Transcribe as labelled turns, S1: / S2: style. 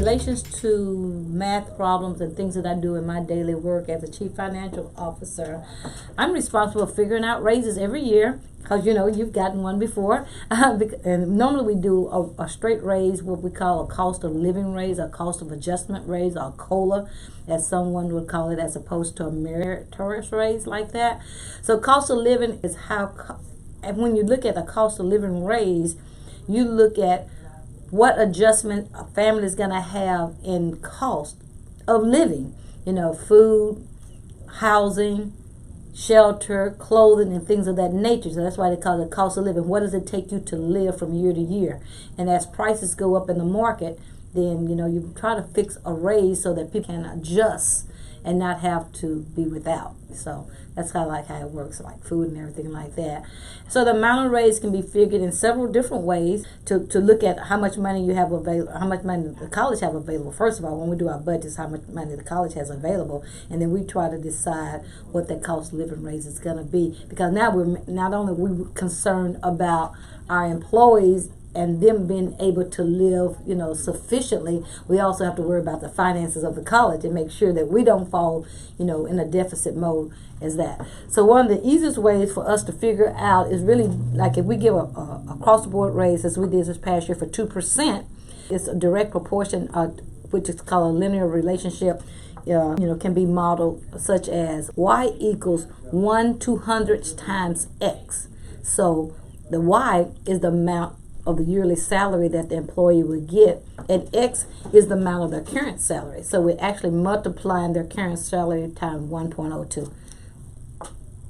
S1: relations to math problems and things that I do in my daily work as a chief financial officer, I'm responsible for figuring out raises every year, because you've gotten one before. And normally we do a straight raise, what we call a cost of living raise, a cost of adjustment raise, or COLA, as someone would call it, as opposed to a meritorious raise like that. So cost of living is and when you look at a cost of living raise, you look at what adjustment a family is going to have in cost of living. Food, housing, shelter, clothing, and things of that nature. So that's why they call it cost of living. What does it take you to live from year to year? And as prices go up in the market, then you try to fix a raise so that people can adjust and not have to be without. So that's kind of like how it works, like food and everything like that. So the amount of raise can be figured in several different ways to look at how much money you have available, how much money the college have available. First of all, when we do our budgets, how much money the college has available, and then we try to decide what that cost of living raise is going to be. Because now we're not only concerned about our employees and them being able to live, sufficiently, we also have to worry about the finances of the college and make sure that we don't fall, in a deficit mode as that. So one of the easiest ways for us to figure out is really like if we give a across the board raise, as we did this past year for 2%, it's a direct proportion, which is called a linear relationship. Can be modeled such as y equals 1/200 times x. So the y is the amount of the yearly salary that the employee would get, and X is the amount of their current salary. So we're actually multiplying their current salary times 1.02.